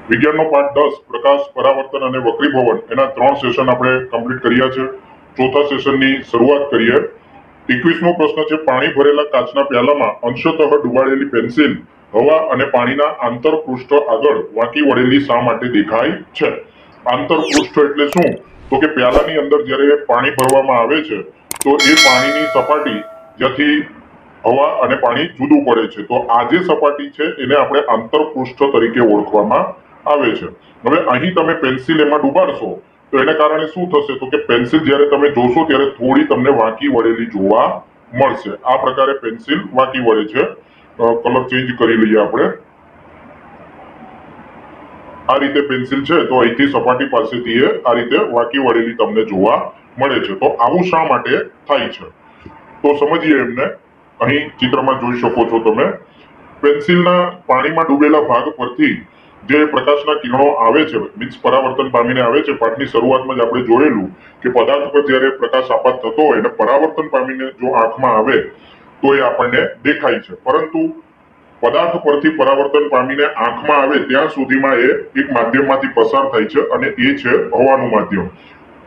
વિજ્ઞાનનો પાઠ 10 પ્રકાશ પરાવર્તન અને વક્રીભવન એના 3 સેશન આપણે કમ્પ્લીટ કર્યા છે। ચોથા સેશનની શરૂઆત કરીએ। 21મો પ્રશ્ન છે પાણી ભરેલા કાચના પ્યાલામાં અંશતઃ ડુબાડેલી પેન્સિલ હવા અને પાણીના આંતરપૃષ્ઠ આગળ વાંકી વળેલી શા માટે દેખાય છે? આંતરપૃષ્ઠ એટલે શું? તો કે પ્યાલાની અંદર જ્યારે પાણી ભરવામાં આવે છે તો એ પાણીની સપાટી જ્યાંથી હવા અને પાણી જુદું પડે છે તો આ જે સપાટી છે એને આપણે આંતરપૃષ્ઠ તરીકે ઓળખવામાં આવે છે। હવે અહીં તમે પેન્સિલ એમાં ડુબાડશો તો એને કારણે શું થશે તો કે પેન્સિલ જ્યારે તમે જોશો ત્યારે થોડી તમને વાંકી વળેલી જોવા મળશે। આ પ્રકારે પેન્સિલ વાંકી વળે છે। કલર ચેન્જ કરી લઈએ આપણે। આ રીતે પેન્સિલ છે તો અહીંથી સપાટી પાસેથી આ રીતે વાંકી વળેલી તમને જોવા મળે છે। તો આવું શા માટે થાય છે તો સમજીએ એમને। અહીં ચિત્રમાં જોઈ શકો છો તમે પેન્સિલના પાણીમાં ડૂબેલા ભાગ પરથી જે પ્રકાશના કિરણો આવે છે મીન્સ પરાવર્તન પામીને આવે છે। પાઠની શરૂઆતમાં જ આપણે જોયેલું કે પદાર્થ પર જ્યારે પ્રકાશ આપાત થતો હોય અને પરાવર્તન પામીને જો આંખમાં આવે તો એ આપણને દેખાય છે, પરંતુ પદાર્થ પરથી પરાવર્તન પામીને આંખમાં આવે ત્યાં સુધીમાં એ એક માધ્યમમાંથી પસાર થાય છે અને એ છે હવાનું માધ્યમ।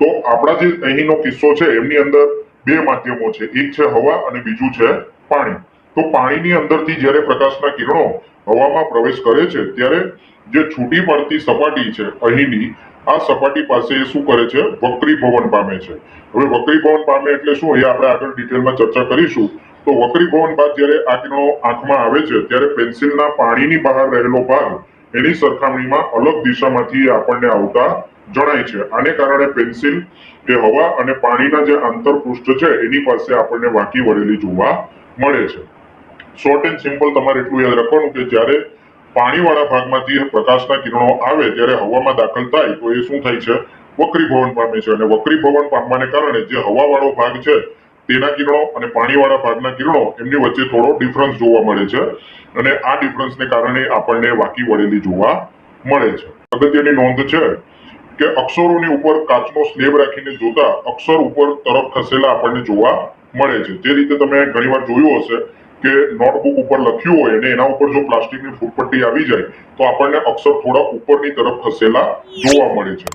તો આપણા જે અહીંનો કિસ્સો છે એમની અંદર બે માધ્યમો છે, એક છે હવા અને બીજું છે પાણી। તો પાણીની અંદરથી જ્યારે પ્રકાશના કિરણો હવામાં પ્રવેશ કરે છે ત્યારે જે છૂટી પડતી સપાટી છે અહીંની આ સપાટી પાસે એ શું કરે છે વક્રીભવન પામે છે। હવે વક્રીભવન પામે એટલે શું એ આપણે આગળ ડિટેલમાં ચર્ચા કરીશું। તો વક્રીભવન બાદ જ્યારે આ કિરણો આંખમાં આવે છે ત્યારે પેન્સિલના પાણીની બહાર રહેલો ભાગ એની સરખામણીમાં અલગ દિશામાંથી આપણને આવતા જણાય છે। આને કારણે પેન્સિલ એ હવા અને પાણીના જે આંતરપૃષ્ઠ છે એની પાસે આપણને વાંકી વળેલી જોવા મળે છે। શોર્ટ એન્ડ સિમ્પલ તમારે એટલું યાદ રાખવાનું કે જ્યારે પાણીવાળા ભાગમાંથી પ્રકાશના કિરણો આવે ત્યારે હવામાં દાખલ થાય તો એ શું થાય છે વક્રીભવન પામે છે અને વક્રીભવન પામવાને કારણે જે હવાવાળો ભાગ છે તેના કિરણો અને પાણીવાળા ભાગના કિરણો એમની વચ્ચે થોડો ડિફરન્સ જોવા મળે છે અને આ ડિફરન્સને કારણે આપણને વાંકી વળેલી જોવા મળે છે। અગત્યની નોંધ છે કે અક્ષરોની ઉપર કાચનો સ્લેબ રાખીને જોતા અક્ષર ઉપર તરફ ખસેલા આપણને જોવા મળે છે। જે રીતે તમે ઘણીવાર જોયું હશે કે નોટબુક ઉપર લખ્યું હોય અને એના ઉપર જો પ્લાસ્ટિકની ફૂટપટ્ટી આવી જાય તો આપણને અક્ષર થોડા ઉપરની તરફ ખસેલા જોવા મળે છે।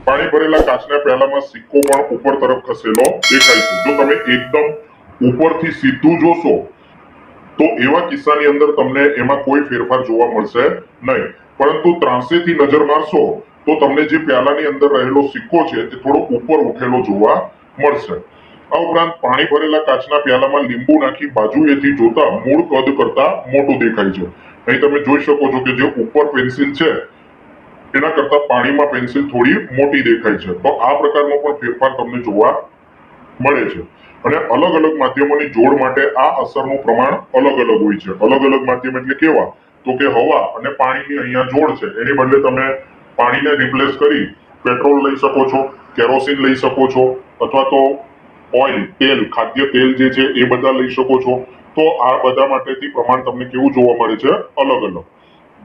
પાણી ભરેલા કાચના પ્યાલામાં સિક્કો પણ ઉપર તરફ ખસેલો દેખાય છે। જો તમે એકદમ ઉપરથી સીધું જોશો તો એવા કિસ્સાની અંદર તમને એમાં કોઈ ફેરફાર જોવા મળશે નહીં, પરંતુ ત્રાંસેથી નજર મારશો તો તમને જે પ્યાલાની અંદર રહેલો સિક્કો છે તે થોડો ઉપર ઉઠેલો જોવા મળશે। આ ઉપરાંત પાણી ભરેલા કાચના પ્યાલામાં લીંબુ નાખી બાજુએથી જોતા મૂળ કદ કરતા મોટું દેખાય છે। અહીં તમે જોઈ શકો છો કે જે ઉપર પેન્સિલ છે એના કરતા પાણીમાં પેન્સિલ થોડી મોટી દેખાય છે। તો આ પ્રકારનો પણ ફેરફાર તમને જોવા મળે છે અને અલગ અલગ માધ્યમોની જોડ માટે આ અસરનું પ્રમાણ અલગ અલગ હોય છે। અલગ અલગ માધ્યમ એટલે કેવા તો કે હવા અને પાણીની અહીંયા જોડ છે એની બદલે તમે પાણીને રિપ્લેસ કરી પેટ્રોલ લઈ શકો છો, કેરોસીન લઈ શકો છો અથવા તો ઓઇલ તેલ ખાદ્ય તેલ જે છે એ બધા લઈ શકો છો। તો આ બધા માટેથી પ્રમાણ તમને કેવું જોવા મળે છે અલગ અલગ।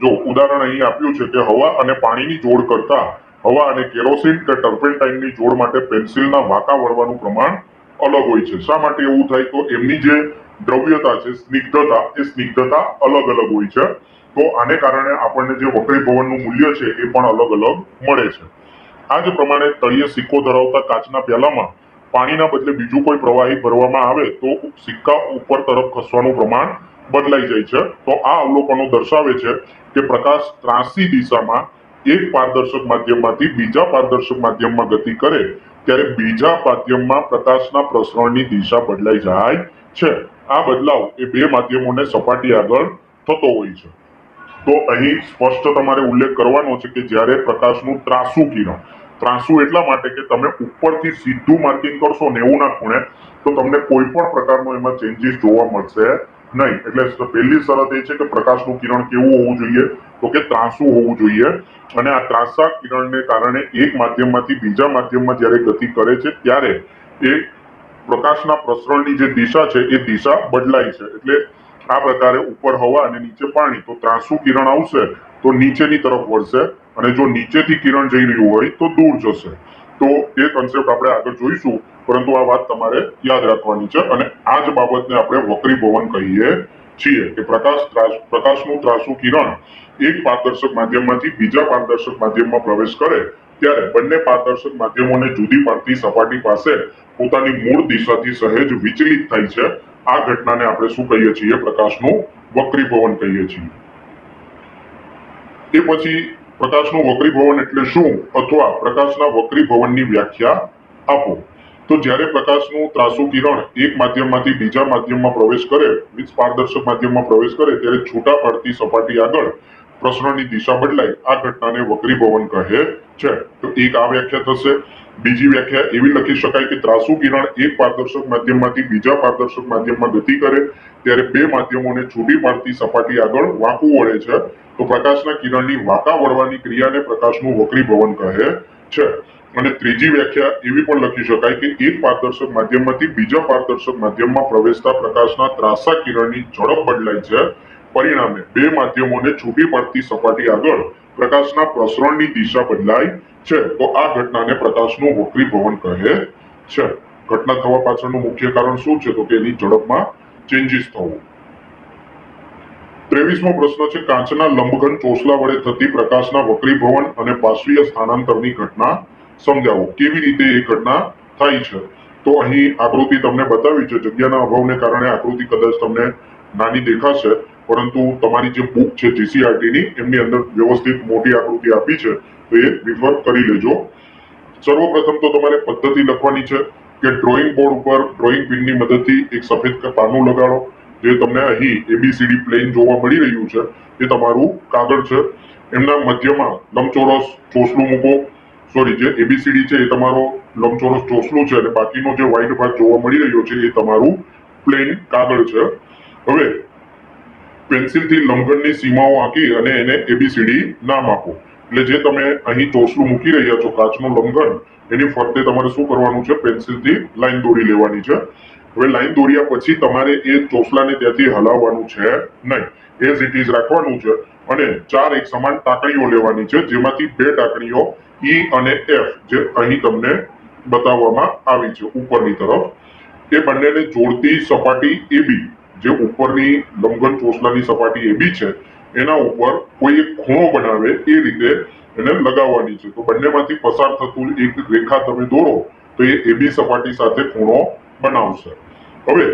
જો ઉદાહરણ અહીં આપ્યું છે કે હવા અને પાણીની જોડ કરતા હવા અને કેરોસીન કે ટર્પેન્ટાઇનની જોડ માટે પેન્સિલના વાંકા વળવાનું પ્રમાણ અલગ હોય છે। શા માટે એવું થાય તો એમની જે દ્રવ્યતા છે સ્નિગ્ધતા એ સ્નિગ્ધતા અલગ અલગ હોય છે। તો આને કારણે આપણને જે વક્રીભવનનું મૂલ્ય છે એ પણ અલગ અલગ મળે છે। આ જ પ્રમાણે તળિયે સિક્કો ધરાવતા કાચના પ્યાલામાં પાણીના બદલે બીજું કોઈ પ્રવાહી ભરવામાં આવે તો સિક્કા ઉપર તરફ ખસવાનું પ્રમાણ બદલાઈ જાય છે। તો આ અવલોકનો દર્શાવે છે કે પ્રકાશ ત્રાંસી દિશામાં એક પારદર્શક માધ્યમમાંથી બીજા પારદર્શક માધ્યમમાં ગતિ કરે ત્યારે બીજા માધ્યમમાં પ્રકાશના પ્રસરણની દિશા બદલાઈ જાય છે। આ બદલાવ એ બે માધ્યમોને સપાટી આગળ થતો હોય છે। તો અહીં સ્પષ્ટ તમારે ઉલ્લેખ કરવાનો છે કે જ્યારે પ્રકાશનું ત્રાંસુ કિરણ, ત્રાંસુ એટલા માટે કે તમે ઉપરથી સીધું માર્કિંગ કરશો 90 ના ખૂણે તો તમને કોઈ પણ પ્રકારનો એમાં ચેન્જીસ જોવા મળશે નહીં। એટલે પહેલી શરત એ છે કે પ્રકાશનું કિરણ કેવું હોવું જોઈએ તો કે ત્રાંસુ હોવું જોઈએ અને આ ત્રાંસા કિરણને કારણે એક માધ્યમમાંથી બીજા માધ્યમમાં જ્યારે ગતિ કરે છે ત્યારે એ પ્રકાશના પ્રસરણની જે દિશા છે એ દિશા બદલાય છે। એટલે આ પ્રકારે ઉપર હવા અને નીચે પાણી તો ત્રાંસુ કિરણ આવશે તો નીચેની તરફ વળશે અને જો નીચેથી કિરણ જઈ રહ્યું હોય તો દૂર જશે। તો એ કન્સેપ્ટ આપણે આગળ જોઈશું, પરંતુ આ વાત તમારે યાદ રાખવાની છે અને આ જ બાબતને આપણે વક્રીભવન કહીએ છીએ કે પ્રકાશનું ત્રાસુ કિરણ એક પારદર્શક માધ્યમમાંથી બીજા પારદર્શક માધ્યમમાં પ્રવેશ કરે ત્યારે બંને પારદર્શક માધ્યમોને જુદી પાડતી સપાટી પાસે પોતાની મૂળ દિશાથી સહેજ વિચલિત થાય છે. આ ઘટનાને આપણે શું કહીએ છીએ? પ્રકાશનું વક્રીભવન કહીએ છીએ. એ પછી પ્રકાશનું વક્રીભવન એટલે શું અથવા પ્રકાશના વક્રીભવનની વ્યાખ્યા આપો. તો જ્યારે પ્રકાશનું ત્રાસુ કિરણ એક માધ્યમમાંથી બીજા માધ્યમમાં પ્રવેશ કરે, પારદર્શક માધ્યમમાં પ્રવેશ કરે ત્યારે છૂટા પડતી સપાટી આગળ પ્રસરણની દિશા બદલાય. આ ઘટનાને વક્રીભવન કહે છે. તો એક આ વ્યાખ્યા થશે. બીજી વ્યાખ્યા એવી લખી શકાય કે ત્રાસુ કિરણ એક પારદર્શક માધ્યમમાંથી બીજા પારદર્શક માધ્યમમાં ગતિ કરે ત્યારે બે માધ્યમોને છૂટી પાડતી સપાટી આગળ વાંકું વળે છે. તો પ્રકાશના કિરણની વાંકા વળવાની ક્રિયાને પ્રકાશનું વક્રીભવન કહે છે. અને ત્રીજી વ્યાખ્યા એવી પણ લખી શકાય કે એક પારદર્શક માધ્યમમાંથી બીજા પારદર્શક માધ્યમમાં પ્રવેશતા પ્રકાશના ત્રાસા કિરણની ઝડપ બદલાય છે. પરિણામે બે માધ્યમોને છૂટી પડતી સપાટી આગળ પ્રકાશના પ્રસરણની દિશા બદલાય છે. તો આ ઘટનાને પ્રકાશનું વક્રીભવન કહે છે. ઘટના થવા પાછળનું મુખ્ય કારણ શું છે? તો કે એની ઝડપમાં ચેન્જીસ થવું. 23મો પ્રશ્ન છે કાચના લંબઘન ચોસલા વડે થતી પ્રકાશના વક્રીભવન અને પાર્શ્વીય સ્થાનાંતરની ઘટના સમજાવો. કેવી રીતે એ ઘટના થાય છે? તો અહીં આકૃતિ તમને બતાવી છે. જગ્યાના અભાવને કારણે આકૃતિ કદાચ તમને નાની દેખાશે, પરંતુ તમારી જે બુક છે GCRT ની એમની અંદર વ્યવસ્થિત મોટી આકૃતિ આપી છે, તો એ રિફર કરી લેજો. સર્વપ્રથમ તો તમારે પદ્ધતિ લખવાની છે કે ડ્રોઈંગ બોર્ડ ઉપર ડ્રોઈંગ પિનની મદદથી એક સફેદ પાનું લગાડો. જે તમને અહીં ABCD પ્લેન જોવા મળી રહ્યું છે એ તમારું કાગળ છે. એમના મધ્યમાં લંબચોરસ ચોસલું મૂકો. સોરી, જે ABCD છે એ તમારો લંબચોરસ ચોસલું છે અને બાકીનો જે વ્હાઈટ ભાગ જોવા મળી રહ્યો છે એ તમારું પ્લેન કાગળ છે. હવે પેન્સિલથી લંબઘનની સીમાઓ આંકી અને એને ABCD નામ આપો. એટલે જે તમે અહીં ચોસલું મૂકી રહ્યા છો કાચનું લંબઘન, એની ફરતે તમારે શું કરવાનું છે? પેન્સિલથી લાઈન દોરી લેવાની છે. હવે લાઈન દોર્યા પછી તમારે એ ચોસલાને ત્યાંથી હલાવવાનું છે નહીં, એઝ ઇટ ઇઝ રાખવાનું છે. અને ચાર એક સમાન ટાંકણીઓ લેવાની છે, જેમાંથી બે ટાંકણીઓ E અને F જે અહીં તમને બતાવવામાં આવી છે ઉપરની તરફ, એ બંનેને જોડતી સપાટી AB, જે ઉપરની લંબઘન ચોસલાની સપાટી AB છે એના ઉપર કોઈ એક ખૂણો બનાવે એ રીતે એને લગાવવાની છે. તો બંનેમાંથી પસાર થતું એક રેખા તમે દોરો તો એ AB સપાટી સાથે ખૂણો બનાવશે. હવે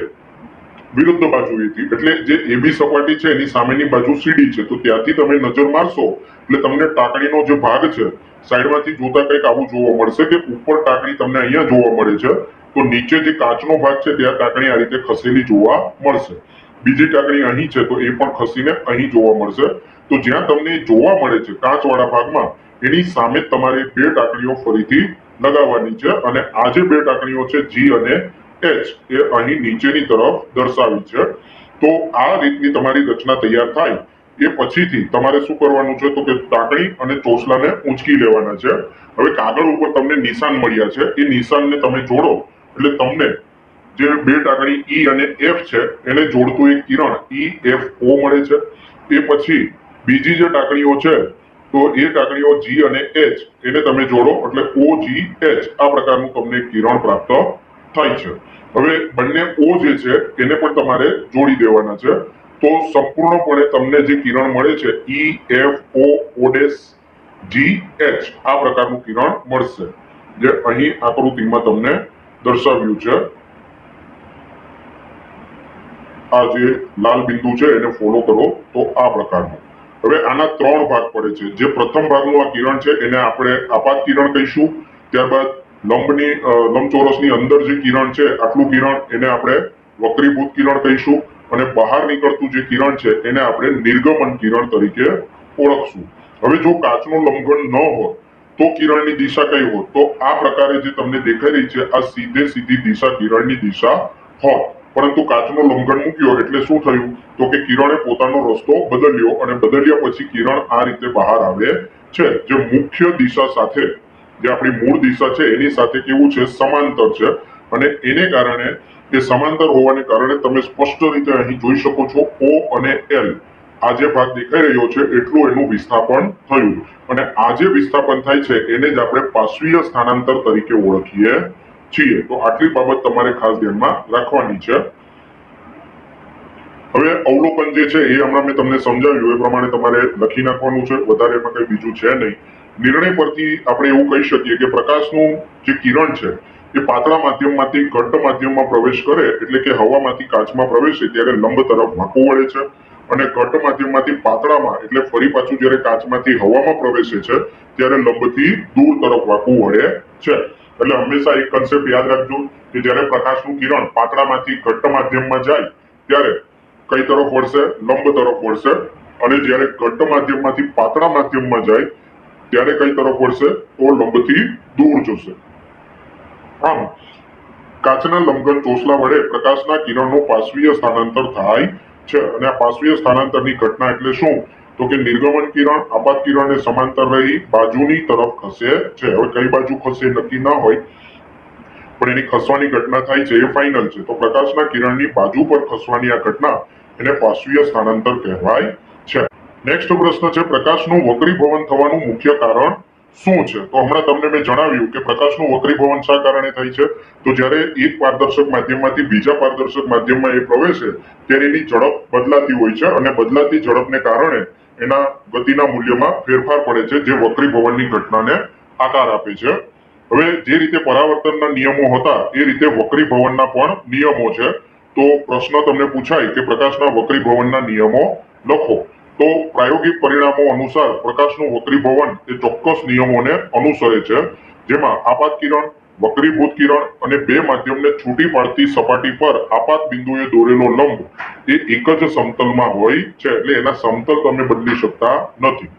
વિરુદ્ધ બાજુએથી, એટલે જે AB સપાટી છે એની સામેની બાજુ CD છે, તો ત્યાંથી તમે નજર મારશો એટલે તમને ટાંકણીનો જે ભાગ છે સાઈડમાંથી જોતા કંઈક આવું જોવા મળશે કે ઉપર ટાંકણી તમને અહીંયા જોવા મળે છે, તો નીચે જે કાચનો ભાગ છે ત્યાં ટાંકણી આ રીતે ખસેલી જોવા મળશે. બીજી ટાંકણી અહીં છે તો એ પણ ખસીને અહીં જોવા મળશે. તો જ્યાં તમને જોવા મળે છે કાચવાળા ભાગમાં, એની સામે તમારે બે ટાંકણીઓ ફરીથી લગાવવાની છે. અને આ જે બે ટાંકણીઓ છે G અને H એ અહીં નીચેની તરફ દર્શાવી છે. તો આ રીતની તમારી રચના તૈયાર થાય એ પછીથી તમારે શું કરવાનું છે? તો કે ટાંકણી અને ચોસલાને ઊંચકી લેવાના છે. હવે કાગળ ઉપર તમને નિશાન મળ્યા છે, એ નિશાનને તમે જોડો એટલે તમને જે બે ટાંકણી E અને F છે એને જોડતું એક કિરણ EFO મળે છે. એ પછી બીજી જે ટાંકણીઓ છે તો એ ટાંકણીઓ G અને H એને તમે જોડો એટલે OGH. આ પ્રકારનું તમને કિરણ પ્રાપ્ત થાય છે. હવે બંને O જે છે એને પણ તમારે જોડી દેવાના છે. તો સંપૂર્ણપણે તમને જે કિરણ મળે છે EFOO'GH આ પ્રકારનું કિરણ મળશે, જે અહીં આકૃતિમાં તમને દર્શાવ્યું છે. આ જે લાલ બિંદુ છે એને ફોલો કરો તો આ પ્રકારનું. હવે આના ત્રણ ભાગ પડે છે. જે પ્રથમ ભાગનું આ કિરણ છે એને આપણે આપાત કિરણ કહીશું. ત્યારબાદ લંબચોરસની અંદર જે કિરણ છે આટલું કિરણ એને આપણે વક્રીભૂત કિરણ કહીશું. અને બહાર નીકળતું જે કિરણ છે એને આપણે નિર્ગમન કિરણ તરીકે ઓળખશું. હવે જો કાચનું લંબઘન ન હોય તો કિરણની દિશા કઈ હોત? તો આ પ્રકારે જે તમને દેખાઈ રહી છે આ સીધી દિશા કિરણની દિશા હોત. પરંતુ કાચનો લંબઘન મૂક્યો એટલે શું થયું? તો કે કિરણે પોતાનો રસ્તો બદલ્યો અને બદલ્યા પછી કિરણ આ રીતે બહાર આવે છે, જે મુખ્ય દિશા સાથે, જે આપણી મૂળ દિશા છે એની સાથે કેવું છે? સમાંતર છે. અને એને કારણે, એ સમાંતર હોવાને કારણે તમે સ્પષ્ટ રીતે અહીં જોઈ શકો છો O અને L આ જે ભાગ દેખાઈ રહ્યો છે એટલું એનું વિસ્થાપન થયું. અને આ જે વિસ્થાપન થાય છે એને જ આપણે પાર્શ્વીય સ્થાનાંતર તરીકે ઓળખીએ છીએ. તો આટલી બાબત તમારે ખાસ ધ્યાનમાં રાખવાની છે. હવે અવલોકન જે છે એ હમણાં મેં તમને સમજાવ્યું એ પ્રમાણે તમારે લખી નાખવાનું છે, વધારે એમાં કંઈ બીજું છે નહીં. નિર્ણય પરથી આપણે એવું કહી શકીએ કે પ્રકાશનું જે કિરણ છે એ પાતળા માધ્યમમાંથી ઘટ્ટ માધ્યમમાં પ્રવેશ કરે એટલે કે હવામાંથી કાચમાં પ્રવેશે ત્યારે લંબ તરફ વાંકું વળે છે, અને ઘટ્ટ માધ્યમમાંથી પાતળામાં એટલે ફરી પાછું જ્યારે કાચમાંથી હવામાં પ્રવેશે છે ત્યારે લંબથી દૂર તરફ વાંકું વળે છે. એટલે હંમેશા એક કન્સેપ્ટ યાદ રાખજો કે જ્યારે પ્રકાશનું કિરણ પાતળામાંથી ઘટ્ટ માધ્યમમાં જાય ત્યારે કઈ તરફ વળશે? લંબ તરફ વળશે. અને જ્યારે ઘટ્ટ માધ્યમમાંથી પાતળા માધ્યમમાં જાય ત્યારે કઈ તરફ વળશે? તો લંબથી દૂર જશે. આમ કાચના લંબઘન ચોસલા વડે પ્રકાશના કિરણનું પાર્શ્વીય સ્થાનાંતર થાય છે, અને આ પાર્શ્વીય સ્થાનાંતરની ઘટના એટલે શું? તો કે નિર્ગમન કિરણ આપાત કિરણને સમાંતર રહી બાજુની તરફ ખસે છે. હવે કઈ બાજુ ખસે નક્કી ન હોય, પણ એની ખસવાની ઘટના થાય છે એ ફાઇનલ છે. તો પ્રકાશના કિરણની બાજુ પર ખસવાની આ ઘટના એને પાર્શ્વીય સ્થાનાંતર કહેવાય છે. નેક્સ્ટ પ્રશ્ન છે, પ્રકાશનું વક્રીભવન થવાનું મુખ્ય કારણ શું છે? તો હમણાં તમને મેં જણાવ્યું કે પ્રકાશનું વક્રીભવન શા કારણે થાય છે? તો જ્યારે એક પારદર્શક માધ્યમમાંથી બીજા પારદર્શક માધ્યમમાં એ પ્રવેશે ત્યારે એની ઝડપ બદલાતી હોય છે, અને બદલાતી ઝડપને કારણે એના ગતિના મૂલ્યમાં ફેરફાર પડે છે, જે વક્રીભવનની ઘટનાને આકાર આપે છે. હવે જે રીતે પરાવર્તનના નિયમો હતા એ રીતે વક્રીભવનના પણ નિયમો છે. તો પ્રશ્ન તમને પૂછાય કે પ્રકાશના વક્રીભવનના નિયમો લખો. તો પ્રાયોગિક પરિણામો અનુસાર પ્રકાશનું વક્રીભવન એ ચોક્કસ નિયમોને અનુસરે છે, જેમાં આપાત કિરણ, વક્રીભૂત કિરણ અને બે માધ્યમને છૂટી પાડતી સપાટી પર આપાત બિંદુએ દોરેલો લંબ એ એક જ સમતલમાં હોય છે, એટલે એના સમતલ તમે બદલી શકતા નથી.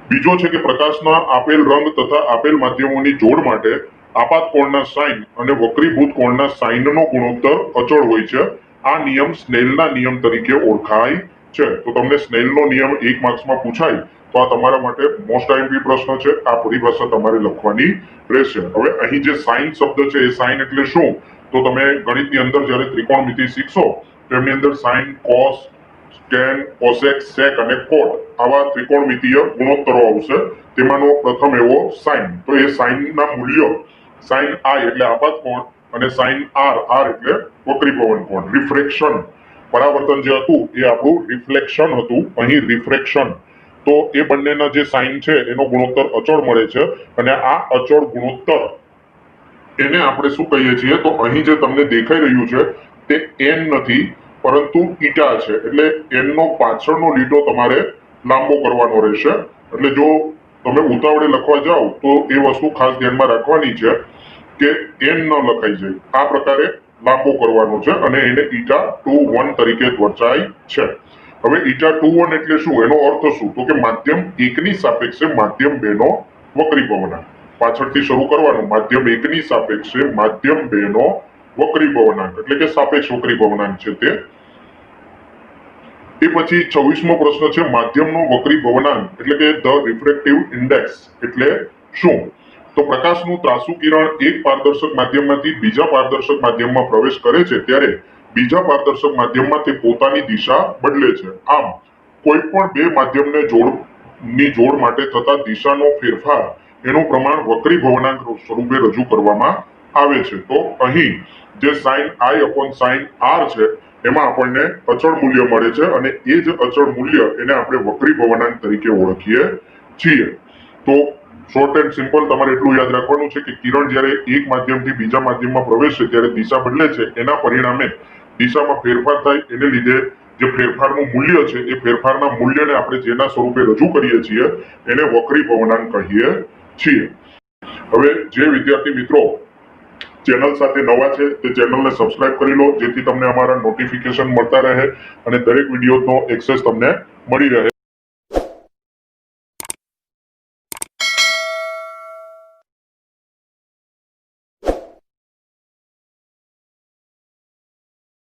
બીજો છે કે પ્રકાશના આપેલ રંગ તથા આપેલ માધ્યમોની જોડ માટે આપાત કોણના સાઇન અને વક્રીભૂત કોણના સાઇનનો ગુણોત્તર અચળ હોય છે. આ નિયમ સ્નેલના નિયમ તરીકે ઓળખાય છે. તો તમને સ્નેલનો નિયમ 1 માર્ક્સમાં પૂછાય તો આ તમારા માટે મોસ્ટ આઈએમપી પ્રશ્ન છે. આ પરિભાષા તમારે લખવાની રહેશે. હવે અહીં જે સાઇન શબ્દ છે એ સાઇન એટલે શું? તો તમે ગણિતની અંદર જ્યારે ત્રિકોણમિતિ શીખશો તો એમની અંદર sine, cos, tan, cosec, sec અને cot આવા ત્રિકોણમિતિય ગુણોત્તરો આવશે. તેમાંનો પ્રથમ એવો સાઇન. તો એ સાઇનના મૂલ્ય સાઇન i એટલે આપાત કોણ અને સાઇન r એટલે વક્રીભવન કોણ. રિફ્રેક્શન પરાવર્તન જે હતું એ આપણું રિફ્લેક્શન હતું, અહીં રિફ્રેક્શન. તો એ બંનેના જે સાઇન છે એનો ગુણોત્તર અચળ મળે છે, અને આ અચળ ગુણોત્તર એને આપણે શું કહીએ છીએ? તો અહીં જે તમને દેખાઈ રહ્યું છે તે n નથી પરંતુ ઈટા છે. એટલે n નો પાછળનો લીટો તમારે લાંબો કરવાનો રહેશે. એટલે જો તમે ઉતાવળે લખવા જાઓ તો એ વસ્તુ ખાસ ધ્યાનમાં રાખવાની છે કે n ન લખાઈ જાય. આ પ્રકારે લાંબો કરવાનો છે, અને એને ઈટા 2 1 તરીકે દર્શાવાય છે. હવે ઈટા 2 1 એટલે શું? એનો અર્થ શું? તો કે માધ્યમ 1 ની સાપેક્ષે માધ્યમ 2 નો વક્રીભવનાંક. પાછળથી શરૂ કરવાનું. માધ્યમ 1 ની સાપેક્ષે માધ્યમ 2 નો વક્રીભવનાંક એટલે કે સાપેક્ષ વક્રીભવનાંક છે તે. એ પછી 26મો પ્રશ્ન છે, માધ્યમનો વક્રીભવનાંક એટલે કે ધ રિફ્રેક્ટિવ ઇન્ડેક્સ એટલે શું? તો પ્રકાશનું ત્રાસુ કિરણ એક પારદર્શક માધ્યમમાંથી બીજા પારદર્શક માધ્યમમાં પ્રવેશ કરે છે ત્યારે બીજા પારદર્શક માધ્યમમાં તે પોતાની દિશા બદલે છે. આમ કોઈ પણ બે માધ્યમને જોડ માટે થતા દિશાનો ફેરફાર એનું પ્રમાણ વક્રીભવનાંક સ્વરૂપે રજૂ કરવામાં આવે છે. તો અહીં જે sin i sin r છે એમાં આપણને અચળ મૂલ્ય મળે છે, અને એ જ અચળ મૂલ્ય એને આપણે વક્રીભવનાંક તરીકે ઓળખીએ છીએ. તો શોર્ટ એન્ડ સિમ્પલ તમારે એટલું યાદ રાખવાનું છે કે કિરણ જ્યારે એક માધ્યમથી બીજા માધ્યમમાં પ્રવેશે ત્યારે દિશા બદલે છે, એના પરિણામે દિશામાં ફેરફાર થાય. એને લીધે જે ફેરફારનું મૂલ્ય છે એ ફેરફારના મૂલ્યને આપણે જેના સ્વરૂપે રજૂ કરીએ છીએ એને વક્રીભવનાંક કહીએ છીએ. હવે જે વિદ્યાર્થી મિત્રો ચેનલ સાથે નવા છે તે ચેનલને સબસ્ક્રાઇબ કરી લો, જેથી તમને અમારા નોટિફિકેશન મળતા રહે અને દરેક વિડીયોનો એક્સેસ તમને મળી રહે.